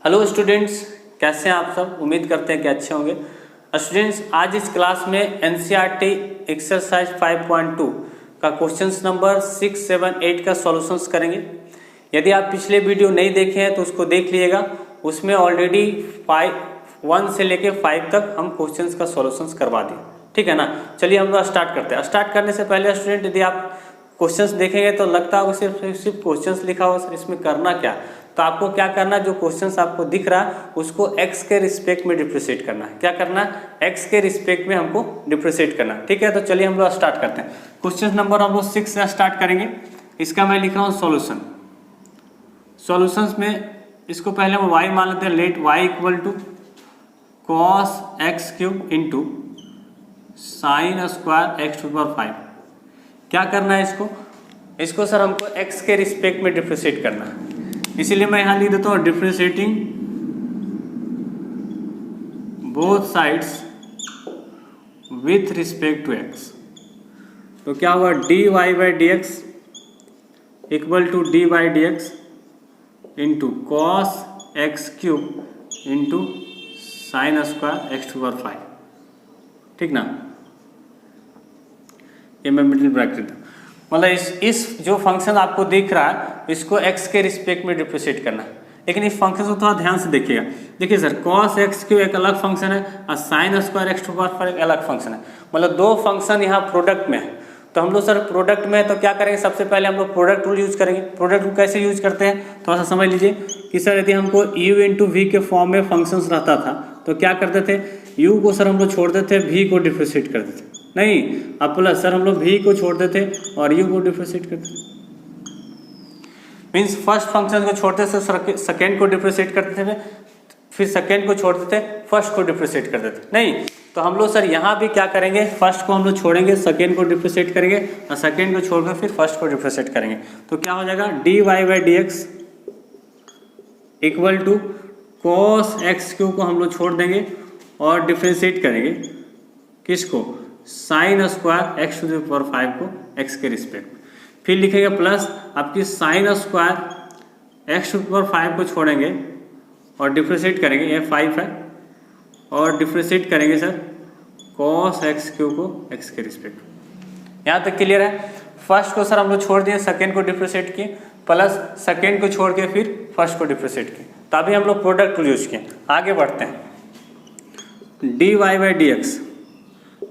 Hello students, कैसे हैं आप सब। उम्मीद करते हैं कि अच्छे होंगे। स्टूडेंट्स, आज इस क्लास में एनसीईआरटी एक्सरसाइज 5.2 का क्वेश्चंस नंबर 6, 7, 8 का सॉल्यूशंस करेंगे। यदि आप पिछले वीडियो नहीं देखे हैं तो उसको देख लीजिएगा। उसमें ऑलरेडी 1 से लेके 5 तक हम क्वेश्चंस का सॉल्यूशंस करवा दिए, ठीक है ना। चलिए हम लोग स्टार्ट करते हैं। स्टार्ट करने से पहले स्टूडेंट, यदि आप क्वेश्चंस देखेंगे तो लगता होगा सिर्फ क्वेश्चंस लिखा हुआ, सर इसमें करना क्या। तो आपको क्या करना है, जो क्वेश्चंस आपको दिख रहा है उसको x के रिस्पेक्ट में डिफ्रेंशिएट करना है। क्या करना है, x के रिस्पेक्ट में हमको डिफ्रेंशिएट करना है, ठीक है। तो चलिए हम लोग स्टार्ट करते हैं। क्वेश्चन नंबर हम लोग 6 से स्टार्ट करेंगे। इसका मैं लिख रहा हूँ सॉल्यूशन। सॉल्यूशंस में इसको पहले हम y मान लेते हैं। Let y equal to cos x cube into sine square x to power 5। क्या करना है इसको सर हमको x के रिस्पेक्ट में डिफ्रेंशिएट करना है। इसीलिए मैं यहाँ लिख देता हूँ differentiating both sides with respect to x। तो क्या हुआ, dy by D x equal to d by D x into cos x cube into sine square x to power 5, ठीक ना। ये मैं मिडिल ब्रैकेट, मतलब इस जो फंक्शन आपको दिख रहा है इसको x के रिस्पेक्ट में डिफ्रेंशिएट करना है। लेकिन इस फंक्शन को थोड़ा ध्यान से देखिएगा। देखिए सर, cos x क्यूब एक अलग फंक्शन है और sine square x to power 5 एक अलग फंक्शन है। मतलब दो फंक्शन यहाँ प्रोडक्ट में है। तो हम लोग सर प्रोडक्ट में तो क्या करेंगे, सबसे पहले हम लोग प्रोडक्ट रूल यूज करेंगे। प्रोडक्ट रूल कैसे यूज करते हैं थोड़ा सा समझ लीजिए कि सर यदि हमको u इंटू वी के फॉर्म में फंक्शंस रहता था तो क्या करते थे, u को सर हम लोग छोड़ते थे, v को डिफ्रेंशिएट करते थे। नहीं, अब प्लस सर हम लोग v को छोड़ते थे और u को डिफ्रेंशिएट करते थे। मीन्स फर्स्ट फंक्शन को छोड़ते थे, सेकेंड को डिफ्रेंशिएट करते थे, फिर सेकेंड को छोड़ते थे, फर्स्ट को डिफ्रेंशिएट करते थे। नहीं, तो हम लोग सर यहाँ भी क्या करेंगे, फर्स्ट को हम लोग छोड़ेंगे, सेकेंड को डिफ्रेंशिएट करेंगे और सेकेंड को छोड़कर फिर फर्स्ट को डिफ्रेंशिएट करेंगे। तो क्या हो जाएगा, dy by D x equal to cos x cube को हम लोग छोड़ देंगे और डिफ्रेंशिएट करेंगे किसको, sine square x to the power 5 को x के रिस्पेक्ट में। फिर लिखेंगे प्लस आपकी sine square x to the power 5 को छोड़ेंगे और डिफ्रेंशिएट करेंगे, ये 5 है, और डिफ्रेंशिएट करेंगे सर cos एक्स क्यू को x के रिस्पेक्ट में। यहाँ तक क्लियर है। फर्स्ट को सर हम लोग छोड़ दिए, सेकेंड को डिफ्रेंशिएट किए, प्लस सेकेंड को छोड़ के फिर फर्स्ट को डिफ्रेंशिएट किए। तभी हम लोग प्रोडक्ट रूल यूज किए। आगे बढ़ते हैं। dy by D x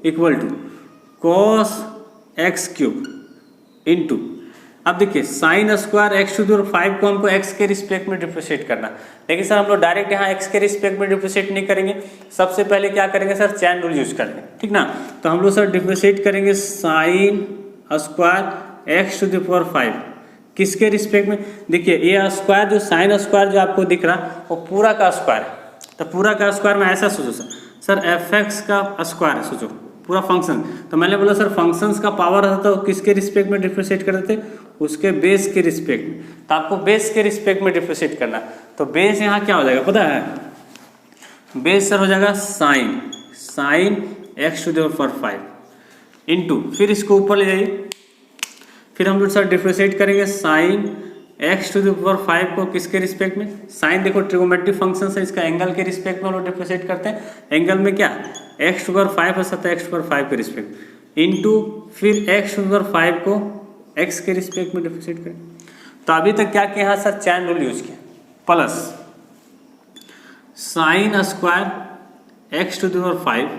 equal to cos x cube into, अब देखिए sine square x to the power 5 को हमको x के रिस्पेक्ट में डिफ्रेंशिएट करना। लेकिन सर हम लोग डायरेक्ट यहाँ x के रिस्पेक्ट में डिफ्रेंशिएट नहीं करेंगे। सबसे पहले क्या करेंगे सर, चैन रूल यूज करेंगे, ठीक ना। तो हम लोग सर डिफ्रेंशिएट करेंगे sine square x to the power 5 किसके रिस्पेक्ट में। देखिए ये स्क्वायर, जो साइन स्क्वायर जो आपको दिख रहा वो पूरा का स्क्वायर है। तो पूरा का स्क्वायर में ऐसा सोचो सर एफ एक्स का स्क्वायर है, सोचो पूरा फंक्शन। तो मैंने बोला सर फंक्शंस का पावर रहता तो किसके रिस्पेक्ट में डिफ्रेंशिएट करते थे, उसके बेस के रिस्पेक्ट में। तो आपको बेस के रिस्पेक्ट में डिफ्रेंशिएट करना। तो बेस यहाँ क्या हो जाएगा पता है, बेस सर हो जाएगा sine x to the power 5 into, फिर इसको ऊपर ले जाइए, फिर हम लोग सर डिफ्रेंशिएट करेंगे sine x to the power 5 को किसके रिस्पेक्ट में। साइन देखो ट्रिगोमेट्रिक फंक्शन है, इसका एंगल के रिस्पेक्ट में हम लोग डिफ्रेंशिएट करते हैं। एंगल में क्या एक्स टू पावर 5 हो सकता है, एक्स टू पावर 5 के रिस्पेक्ट इंटू फिर एक्स टू पावर 5 को x के रिस्पेक्ट में डिफ्रेंशिएट करें। तो अभी तक क्या किया सर, चैन रूल यूज किया, plus sine square x to the power 5,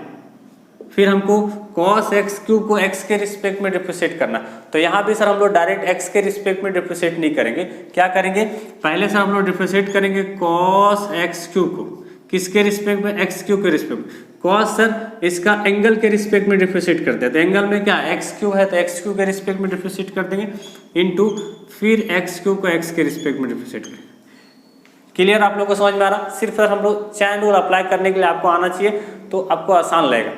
फिर हमको cos एक्स क्यूब को x के रिस्पेक्ट में डिफ्रेंशिएट करना। तो यहाँ भी सर हम लोग डायरेक्ट x के रिस्पेक्ट में डिफ्रेंशिएट नहीं करेंगे। क्या करेंगे, पहले सर हम लोग डिफ्रेंशिएट करेंगे cos एक्स क्यूब को किसके रिस्पेक्ट में, एक्स क्यू के रिस्पेक्ट में। cos सर इसका एंगल के रिस्पेक्ट में डिफ्रेंशिएट करते हैं। तो एंगल में क्या एक्स क्यू है तो एक्स क्यू के रिस्पेक्ट में डिफ्रेंशिएट कर देंगे इंटू फिर एक्स क्यू को एक्स के रिस्पेक्ट में डिफ्रेंशिएट करेंगे। क्लियर, आप लोगों को समझ में आ रहा। सिर्फ सर हम लोग चैन रूल अप्लाई करने के लिए आपको आना चाहिए तो आपको आसान लगेगा।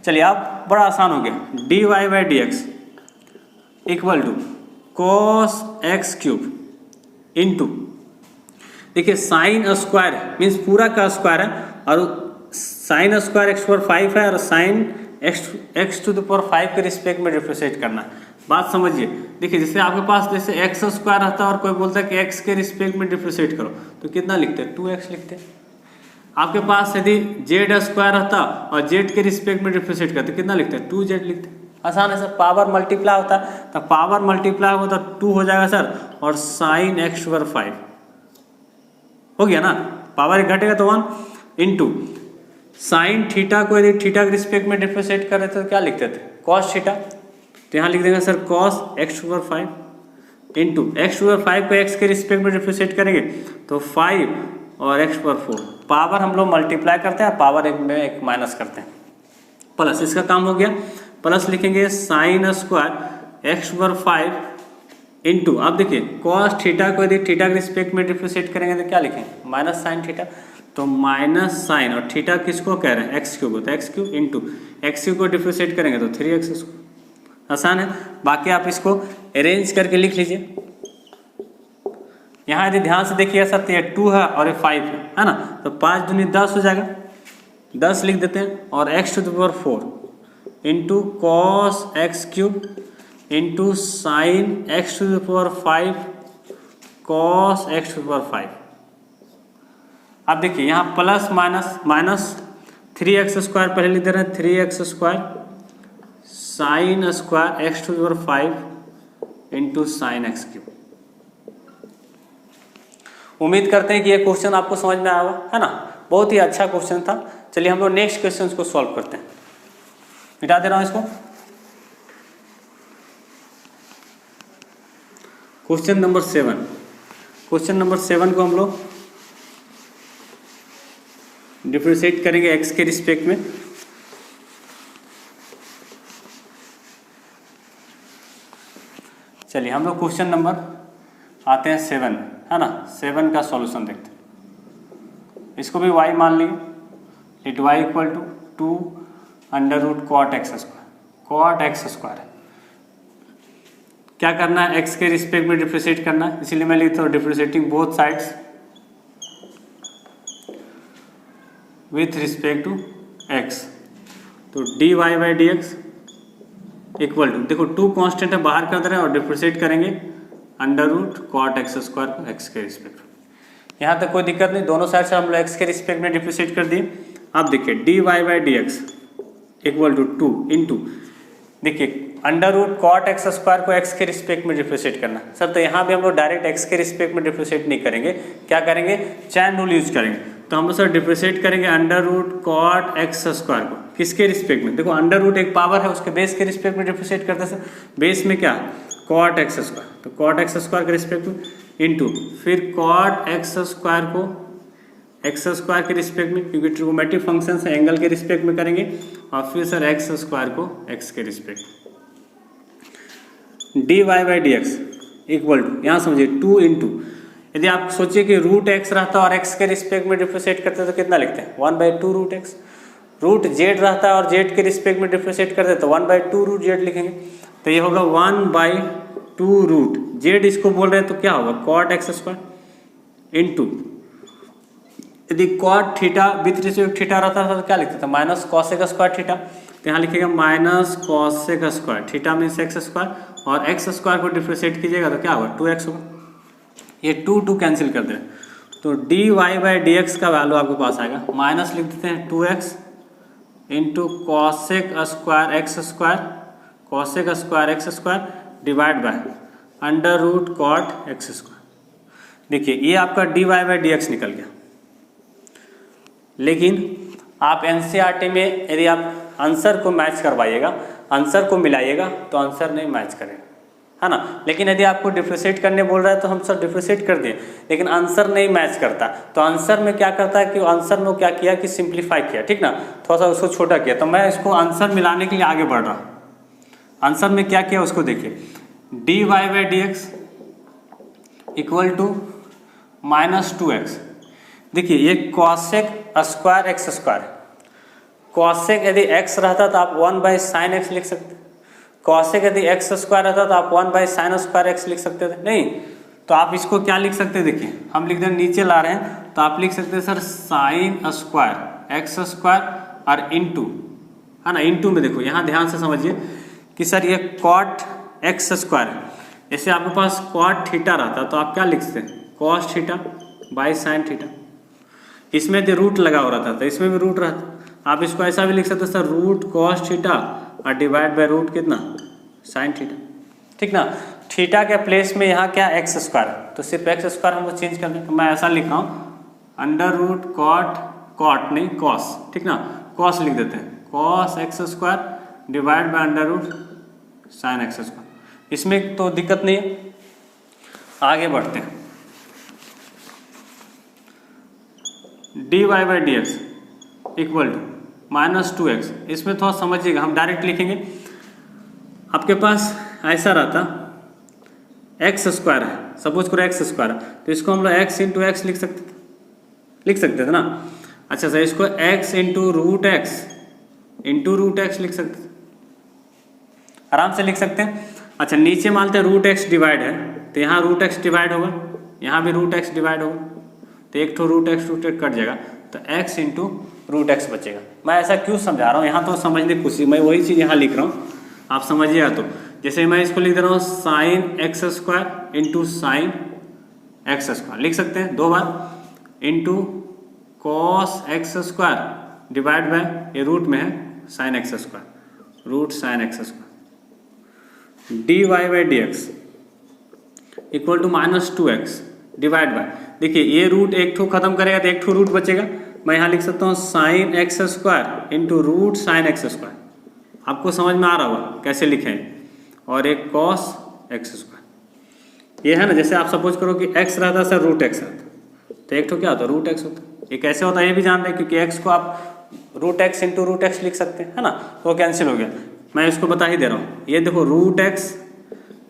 चलिए आप बड़ा आसान हो गया। dy by D x equal to cos x cube into, देखिए साइन स्क्वायर मीन्स पूरा का स्क्वायर है और साइन स्क्वायर एक्स पावर 5 है और sine x to the power 5 के रिस्पेक्ट में डिफ्रेंशिएट करना। बात समझिए। देखिए जैसे आपके पास जैसे एक्स स्क्वायर रहता है और कोई बोलता है कि एक्स के रिस्पेक्ट में डिफ्रेंशिएट करो, तो कितना लिखते हैं, 2x लिखते हैं। आपके पास यदि जेड स्क्वायर रहता और जेड के रिस्पेक्ट में डिफ्रेंशिएट करते कितना लिखते हैं, 2z लिखते हैं। आसान है सर, पावर मल्टीप्लाई होता है तो पावर मल्टीप्लाई होता तो 2 हो जाएगा सर, और साइन x ओवर 5 हो गया ना, पावर एक घटेगा तो 1 इंटू साइन थीटा को यदि थीटा के रिस्पेक्ट में डिफ्रेंशिएट कर रहे थे तो क्या लिखते थे, कॉस थीटा, तो यहाँ लिख देंगे sir cos x over 5 into x over 5 को x के रिस्पेक्ट में डिफ्रेंशिएट करेंगे तो 5 और x ओवर 4, पावर हम लोग मल्टीप्लाई करते हैं, पावर एक में एक माइनस करते हैं, प्लस इसका काम हो गया। प्लस लिखेंगे sign square x over 5 into, अब देखिए कॉस थीटा को यदि थीटा के रिस्पेक्ट में डिफ्रेंशिएट करेंगे तो क्या लिखेंगे, माइनस साइन थीटा, तो माइनस साइन और थीटा किसको कह रहे हैं, एक्स क्यू को, तो x Q into x cube को डिफ्रेंशिएट करेंगे तो 3x स्क्वायर। आसान है, बाकी आप इसको अरेंज करके लिख लीजिए। यहाँ यदि ध्यान से देखिएगा सर, ये 2 है और ये 5 है ना, तो 5 दूनी 10 हो जाएगा, 10 लिख देते हैं, और x to the power 4 into cos x cube into sine x to the power 5 cos x to the power 5। अब देखिए यहाँ plus minus minus 3x square पहले लिख दे रहे हैं, 3x square sine square x to the power 5 into sine x cube. उम्मीद करते हैं कि ये क्वेश्चन आपको समझ में आया होगा, है ना, बहुत ही अच्छा क्वेश्चन था। चलिए हम लोग नेक्स्ट क्वेश्चन को सॉल्व करते हैं, मिटा दे रहा हूं इसको। क्वेश्चन नंबर 7, क्वेश्चन नंबर 7 को हम लोग डिफरेंशिएट करेंगे एक्स के रिस्पेक्ट में। चलिए हम लोग क्वेश्चन नंबर आते हैं 7, है ना, 7 का सॉल्यूशन देखते हैं। इसको भी y मान लिए, let y equal to 2 under root cot x square, cot x square है। क्या करना है, x के रिस्पेक्ट में डिफरेंशिएट करना है, इसीलिए मैं लिखता हूँ differentiating both sides with respect to x, तो dy by D x equal to, देखो 2 कांस्टेंट है बाहर कर दे रहे हैं और डिफरेंशिएट करेंगे under root cot x square को एक्स के रिस्पेक्ट में। यहाँ तक कोई दिक्कत नहीं, दोनों साइड से हम लोग एक्स के रिस्पेक्ट में डिफरेंशिएट कर दिए। अब देखिए D Y by D x equal to 2 into, देखिए under root cot x square को एक्स के रिस्पेक्ट में डिफरेंशिएट करना सर, तो यहाँ भी हम लोग डायरेक्ट एक्स के रिस्पेक्ट में डिफरेंशिएट नहीं करेंगे, क्या करेंगे, चैन रूल यूज करेंगे। तो हम लोग सर डिफरेंशिएट करेंगे under root cot x square को किसके रिस्पेक्ट में, देखो अंडर रूट एक पावर है, उसके बेस के रिस्पेक्ट में डिफरेंशिएट करते हैं सर, बेस में क्या कॉट एक्स स्क्वायर, तो कॉट एक्स स्क्वायर के रिस्पेक्ट में इंटू फिर कॉट एक्स स्क्वायर को एक्स स्क्वायर के रिस्पेक्ट में, क्योंकि ट्रिगोमेट्रिक फंक्शन है एंगल के रिस्पेक्ट में करेंगे, और फिर सर एक्स स्क्वायर को एक्स के respect, d Y by D x equal to, यहाँ समझिए 2 इंटू, यदि आप सोचिए कि रूट एक्स रहता और एक्स के रिस्पेक्ट में डिफरेंशिएट करते तो कितना लिखते हैं, 1/2 रूट एक्स। रूट जेड रहता है और जेड के रिस्पेक्ट में डिफरेंशिएट करते तो 1/2 रूट जेड लिखेंगे, तो ये होगा 1/2 रूट जेड, इसको बोल रहे हैं तो क्या होगा कॉट एक्स स्क्वायर इंटू, यदि cot theta with respect theta रहता था तो क्या लिखते थे, माइनस कॉसेक स्क्वायर थीटा, तो यहाँ लिखेगा minus cosec square, theta means x square, और एक्स स्क्वायर को डिफरेंशिएट कीजिएगा तो क्या होगा 2x होगा, ये 2 कैंसिल कर दें, तो d Y by D x का वैल्यू आपके पास आएगा, माइनस लिख देते हैं 2x into cosec square x square, cosec square x square divide by under root cot x square. देखिए ये आपका d Y by D x निकल गया, लेकिन आप एनसीईआरटी में यदि आप आंसर को मैच करवाइएगा, आंसर को मिलाइएगा तो आंसर नहीं मैच करेगा, है ना। लेकिन यदि आपको डिफरेंशिएट करने बोल रहा है तो हम सर डिफरेंशिएट कर दिए, लेकिन आंसर नहीं मैच करता, तो आंसर में क्या करता है कि आंसर में क्या किया कि सिंप्लीफाई किया, ठीक ना, थोड़ा सा उसको छोटा किया, तो मैं इसको आंसर मिलाने के लिए आगे बढ़ रहा हूँ। आंसर में क्या किया उसको देखिए, D Y by D x equal to minus 2x, देखिए ये cosec square x square, cosec यदि x रहता तो आप 1/sin x लिख सकते, कॉसेक यदि एक्स स्क्वायर रहता तो आप 1/sin स्क्वायर x लिख सकते थे, नहीं तो आप इसको क्या लिख सकते हैं, देखिए हम लिख दें नीचे ला रहे हैं तो आप लिख सकते हैं sir sign square x square और इंटू, है ना, इंटू में देखो यहाँ ध्यान से समझिए कि सर ये कॉट एक्स स्क्वायर है। जैसे आपके पास कॉट थीटा रहता तो आप क्या लिखते हैं, cos theta by sine theta. इसमें तो रूट लगा हो रहा था, तो इसमें भी रूट रहता। आप इसको ऐसा भी लिख सकते सर, रूट कॉस थीटा और डिवाइड बाय रूट कितना, साइन थीटा। ठीक ना, थीटा के प्लेस में यहाँ क्या एक्स स्क्वायर, तो सिर्फ एक्स स्क्वायर हमको चेंज करना है। तो मैं ऐसा लिख रहा हूँ अंडर रूट कॉट, कॉट नहीं कॉस, ठीक ना, कॉस लिख देते हैं, cos x square divide by under root sine x square. इसमें तो दिक्कत नहीं है। आगे बढ़ते हैं, d Y by D x equal to -2x। इसमें थोड़ा समझिएगा, हम डायरेक्ट लिखेंगे। आपके पास ऐसा रहता एक्स स्क्वायर है, सपोज करो एक्स स्क्वायर है, तो इसको हम लोग एक्स इंटू एक्स लिख सकते थे ना। अच्छा सर, इसको एक्स इंटू रूट एक्स लिख सकते थे, आराम से लिख सकते हैं। अच्छा, नीचे मानते हैं रूट एक्स डिवाइड है, तो यहाँ रूट एक्स डिवाइड होगा, यहाँ भी रूट एक्स डिवाइड होगा, तो एक तो रूट एक्स कट जाएगा, तो एक्स इंटू रूट एक्स बचेगा। मैं ऐसा क्यों समझा रहा हूँ, यहाँ तो समझने की कोशिश, मैं वही चीज़ यहाँ लिख रहा हूँ, आप समझिएगा। तो जैसे मैं इसको लिख दे रहा हूँ sine x square into sine x square, लिख सकते हैं 2 बार, into cos x square divide by, ये रूट में है sine x square, root sine x square, D Y by D x equal to -2x divide by, देखिए ये root एक ठो खत्म करेगा तो एक ठो रूट बचेगा। मैं यहाँ लिख सकता हूँ sine x square into root sine x square, आपको समझ में आ रहा होगा कैसे लिखें, और एक कॉस एक्स स्क्वायर। ये है ना, जैसे आप सपोज करो कि x रहता सर रूट एक्स रहता, तो एक ठो क्या होता है रूट एक्स होता है। ये कैसे होता है ये भी जानते हैं, क्योंकि x को आप root x into root x लिख सकते हैं, है ना, तो कैंसिल हो गया। मैं इसको बता ही दे रहा हूँ, ये देखो root x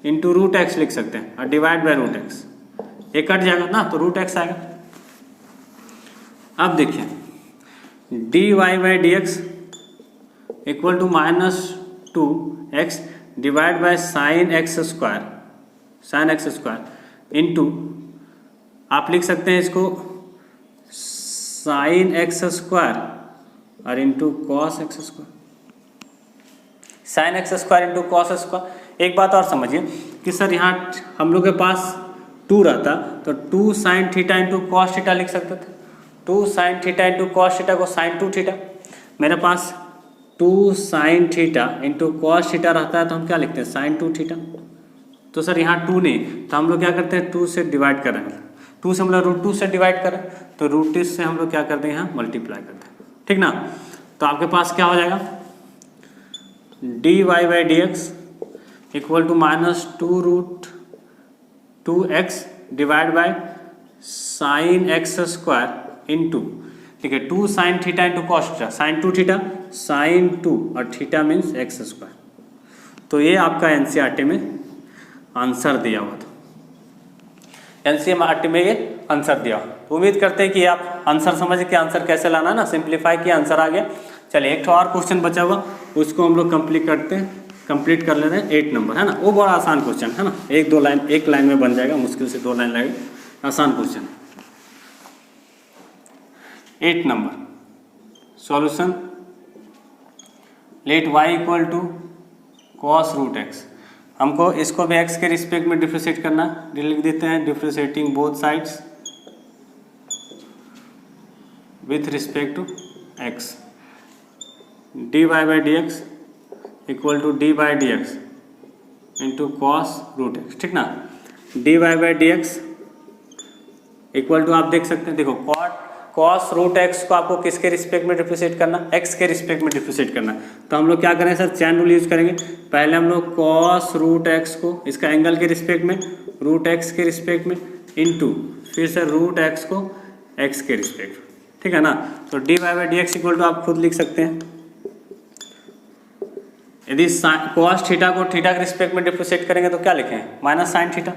into root x लिख सकते हैं और डिवाइड बाय रूट एक्स, ये कट जाएगा ना, तो रूट एक्स आएगा। अब देखिए D Y by D x equal to -2x divide by sine x square into, आप लिख सकते हैं इसको साइन एक्स स्क्वायर और into cos x square, sine x square into cos square. एक बात और समझिए कि सर यहाँ हम लोग के पास 2 रहता, तो 2 sine theta into cos theta लिख सकते थे, 2 sine theta into cos theta को साइन 2 थीटा। मेरे पास 2 sine theta into cos theta रहता है, तो हम क्या लिखते हैं साइन 2 थीटा। तो सर यहाँ 2 नहीं, तो हम लोग क्या करते हैं 2 से डिवाइड कर रहे हैं, 2 से हम लोग √2 से डिवाइड करें, तो √2 से हम लोग क्या करते हैं यहाँ मल्टीप्लाई करते हैं, ठीक ना। तो आपके पास क्या हो जाएगा d Y by D x equal to -2√2x divide by sine x square into, ठीक है, 2 sine theta into cos theta, sine 2 theta, sine 2 और थीटा मीन्स एक्स स्क्वायर। तो ये आपका एनसीईआरटी में आंसर दिया हुआ था, एनसीईआरटी में ये आंसर दिया। तो उम्मीद करते हैं कि आप आंसर समझ के आंसर कैसे लाना है ना, सिंप्लीफाई किया आंसर आ गया। चलिए एक और क्वेश्चन बचा हुआ, उसको हम लोग कंप्लीट कर लेते हैं 8 नंबर, है ना। वो बड़ा आसान क्वेश्चन है ना, एक लाइन में बन जाएगा, मुश्किल से 2 लाइन लगेगा, आसान question. 8 number solution, let y equal to cos root x. हमको इसको भी x के रिस्पेक्ट में डिफ्रेंशिएट करना, लिख देते हैं differentiating both sides with respect to x, d Y by D x equal to d by D x into cos root x, ठीक ना। D Y by D x equal to, आप देख सकते हैं, देखो कॉस रूट एक्स को आपको किसके रिस्पेक्ट में डिफ्रेंशिएट करना, x के रिस्पेक्ट में डिफ्रेंशिएट करना। तो हम लोग क्या करेंगे सर, चैन रूल यूज करेंगे। पहले हम लोग कॉस रूट एक्स को इसका एंगल के रिस्पेक्ट में, रूट एक्स के रिस्पेक्ट में, इंटू फिर से रूट एक्स को x के रिस्पेक्ट, ठीक है ना। तो d Y by D x equal to आप खुद लिख सकते हैं, यदि कॉस थीटा को थीटा के रिस्पेक्ट में डिफ्रेंशिएट करेंगे तो क्या लिखें, minus sine theta,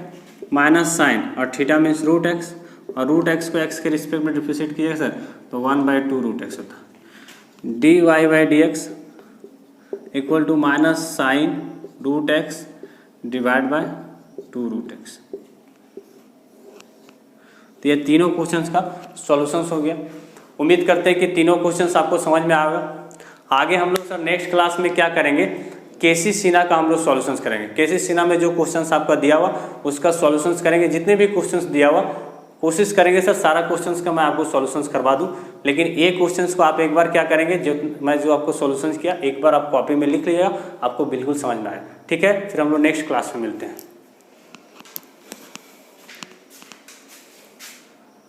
minus sine और थीटा मीन्स रूट एक्स, और रूट एक्स को एक्स के रिस्पेक्ट में डिफ्रेंशिएट किया सर तो 1/2 रूट एक्स होता। D Y by D x equal to minus sine root x divide by 2 root x. तो ये तीनों क्वेश्चंस का सॉल्यूशंस हो गया। उम्मीद करते हैं कि तीनों क्वेश्चंस आपको समझ में आएगा। आगे हम लोग सर नेक्स्ट क्लास में क्या करेंगे, केसी सिन्हा का हम लोग सॉल्यूशंस करेंगे। केसी सिन्हा में जो क्वेश्चंस आपका दिया हुआ उसका सॉल्यूशंस करेंगे। जितने भी क्वेश्चंस दिया हुआ कोशिश करेंगे सर सारा क्वेश्चंस का मैं आपको सॉल्यूशंस करवा दूं, लेकिन ये क्वेश्चंस को आप एक बार क्या करेंगे, जो आपको सॉल्यूशंस किया एक बार आप कॉपी में लिख लीजिएगा, आपको बिल्कुल समझ में आए। ठीक है, फिर हम लोग नेक्स्ट क्लास में मिलते हैं।